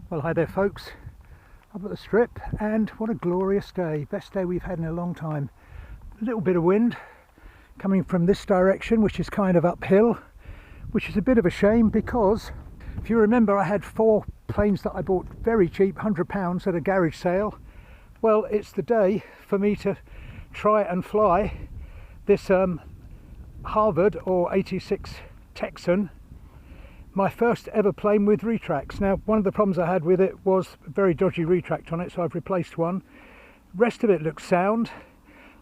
Well, hi there folks, up at the strip, and what a glorious day, best day we've had in a long time. A little bit of wind coming from this direction, which is kind of uphill, which is a bit of a shame because if you remember I had 4 planes that I bought very cheap, £100 at a garage sale. Well, it's the day for me to try and fly this Harvard or AT6 Texan, my first ever plane with retracts. Now, one of the problems I had with it was a very dodgy retract on it, so I've replaced one. Rest of it looks sound.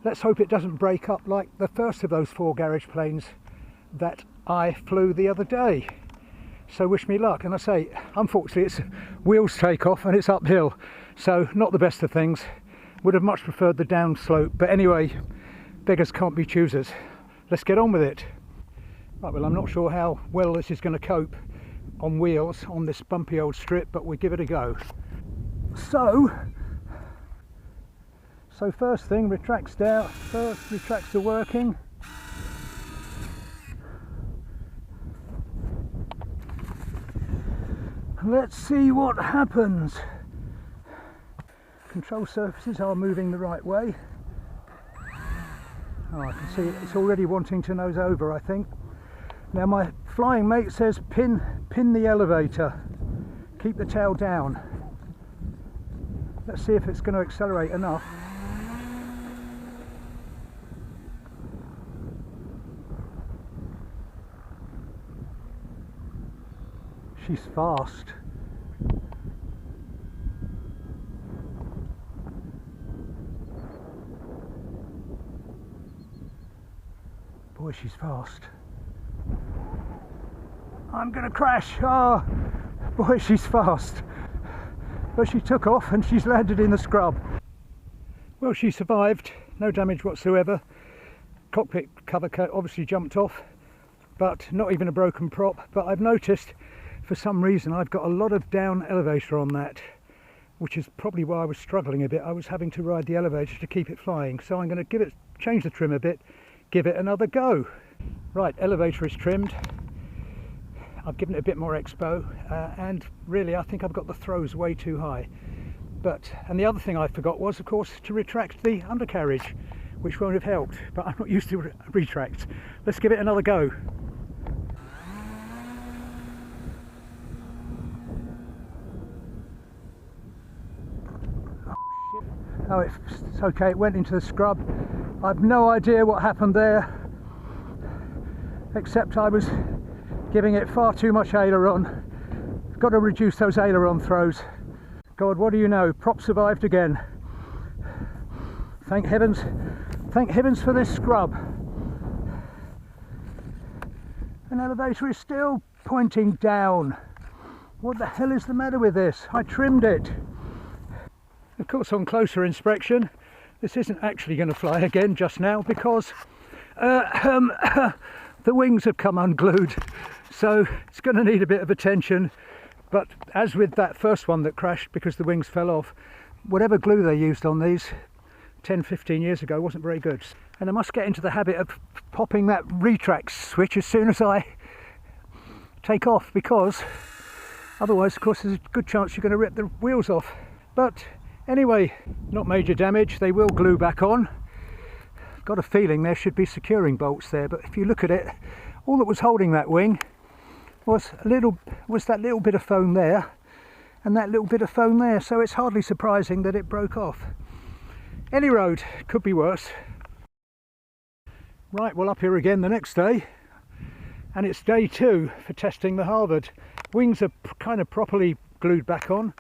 Let's hope it doesn't break up like the first of those 4 garage planes that I flew the other day. So wish me luck. And I say, unfortunately, it's wheels take off and it's uphill, so not the best of things. Would have much preferred the down slope, but anyway, beggars can't be choosers. Let's get on with it. Right, well, I'm not sure how well this is going to cope on wheels on this bumpy old strip, but we'll give it a go. So first thing, retracts down. First, retracts are working. Let's see what happens. Control surfaces are moving the right way. Oh, I can see it's already wanting to nose over, I think. Now my flying mate says pin the elevator, keep the tail down. Let's see if it's going to accelerate enough. She's fast. Boy, she's fast. I'm gonna crash. Oh, boy, she's fast. But she took off and she's landed in the scrub. Well, she survived, no damage whatsoever. Cockpit cover obviously jumped off, but not even a broken prop. But I've noticed for some reason I've got a lot of down elevator on that, which is probably why I was struggling a bit. I was having to ride the elevator to keep it flying. So I'm going to change the trim a bit, give it another go. Right, elevator is trimmed. I've given it a bit more expo, and really I think I've got the throws way too high. And the other thing I forgot was, of course, to retract the undercarriage, which won't have helped, but I'm not used to retracts. Let's give it another go. Oh, it's okay, it went into the scrub. I've no idea what happened there, except I was giving it far too much aileron. Got to reduce those aileron throws. God, what do you know? Prop survived again. Thank heavens for this scrub. An elevator is still pointing down. What the hell is the matter with this? I trimmed it. Of course, on closer inspection, this isn't actually going to fly again just now because the wings have come unglued, so it's going to need a bit of attention. But as with that first one that crashed because the wings fell off, whatever glue they used on these 10-15 years ago wasn't very good. And I must get into the habit of popping that retract switch as soon as I take off, because otherwise, of course, there's a good chance you're going to rip the wheels off. But anyway, not major damage. They will glue back on. I've got a feeling there should be securing bolts there, but if you look at it, all that was holding that wing was that little bit of foam there and that little bit of foam there, so it's hardly surprising that it broke off. Any road could be worse. Right, well, up here again the next day, and it's day 2 for testing the Harvard. Wings are kind of properly glued back on.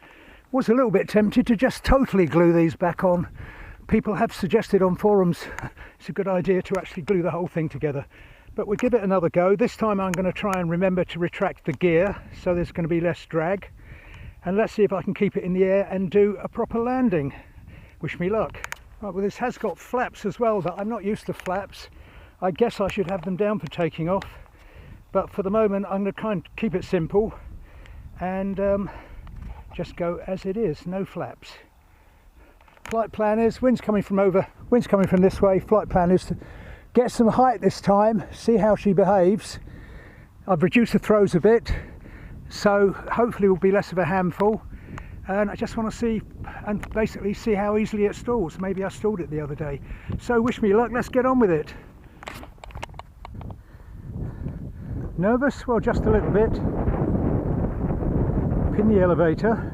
Was a little bit tempted to just totally glue these back on. People have suggested on forums it's a good idea to actually glue the whole thing together, but we'll give it another go. This time I'm going to try and remember to retract the gear so there's going to be less drag, and let's see if I can keep it in the air and do a proper landing. Wish me luck. Right, well, this has got flaps as well, but I'm not used to flaps. I guess I should have them down for taking off, but for the moment I'm going to try and keep it simple and just go as it is, no flaps. Flight plan is, wind's coming from this way. Flight plan is to get some height this time, see how she behaves. I've reduced the throws a bit, so hopefully it will be less of a handful. and I just want to see and basically see how easily it stalls. Maybe I stalled it the other day. So wish me luck, let's get on with it. Nervous? Well, just a little bit. Pin the elevator.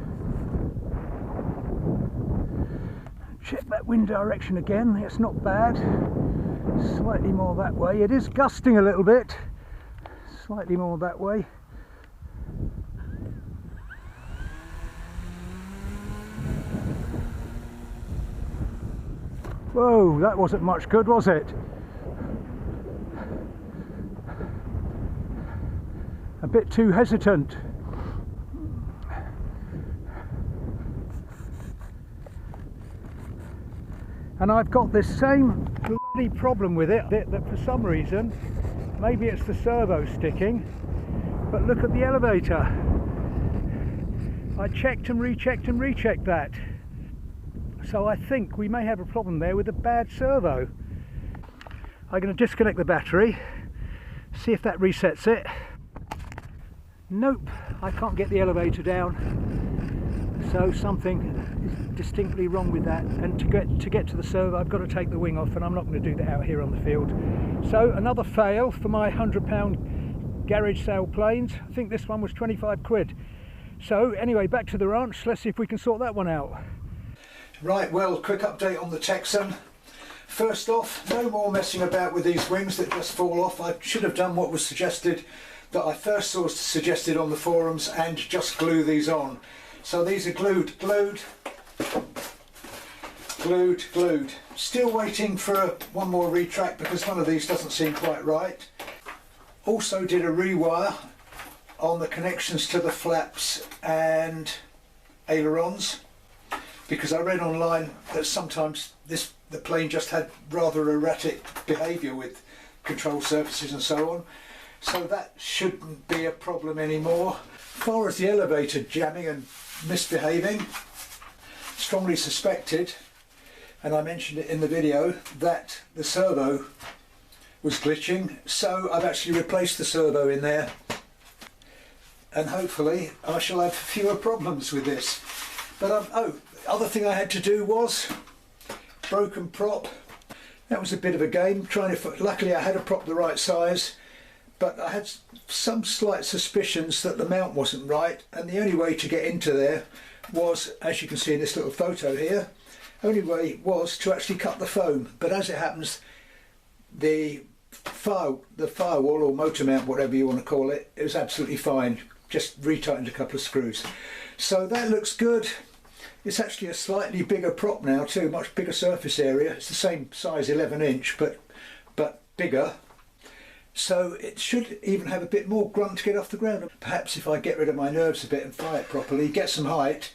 Check that wind direction again, it's not bad. Slightly more that way. It is gusting a little bit. Slightly more that way. Whoa, that wasn't much good, was it? A bit too hesitant. And I've got this same bloody problem with it, that for some reason, maybe it's the servo sticking, but look at the elevator. I checked and rechecked that. So I think we may have a problem there with a bad servo. I'm going to disconnect the battery, see if that resets it. Nope, I can't get the elevator down. So something is distinctly wrong with that, and to get to the servo I've got to take the wing off, and I'm not going to do that out here on the field. So another fail for my £100 garage sale planes. I think this one was 25 quid. So anyway, back to the ranch, let's see if we can sort that one out. Right, well, quick update on the Texan. First off, no more messing about with these wings that just fall off. I should have done what was suggested, that I first saw suggested on the forums, and just glue these on. So these are glued. Still waiting for one more retract because one of these doesn't seem quite right. Also did a rewire on the connections to the flaps and ailerons, because I read online that sometimes the plane just had rather erratic behaviour with control surfaces and so on. So that shouldn't be a problem anymore. As far as the elevator jamming and misbehaving, strongly suspected, and I mentioned it in the video, that the servo was glitching, so I've actually replaced the servo in there, and hopefully I shall have fewer problems with this. But oh, other thing I had to do was broken prop. That was a bit of a game, luckily I had a prop the right size, but I had some slight suspicions that the mount wasn't right, and the only way to get into there was, as you can see in this little photo here, only way was to actually cut the foam. But as it happens, the firewall or motor mount, whatever you want to call it, it was absolutely fine. Just retightened a couple of screws. So that looks good. It's actually a slightly bigger prop now too, much bigger surface area. It's the same size, 11-inch, but bigger. So it should even have a bit more grunt to get off the ground. Perhaps if I get rid of my nerves a bit and fly it properly, get some height,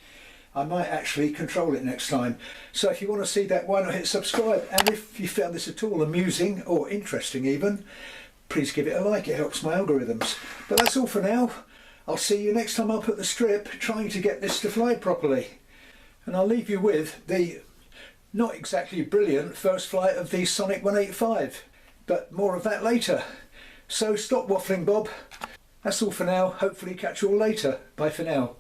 I might actually control it next time. So if you want to see that, why not hit subscribe? And if you found this at all amusing or interesting even, please give it a like, it helps my algorithms. But that's all for now. I'll see you next time I put the strip, trying to get this to fly properly. And I'll leave you with the not exactly brilliant first flight of the Sonic 185, but more of that later. So stop waffling, Bob. That's all for now. Hopefully catch you all later. Bye for now.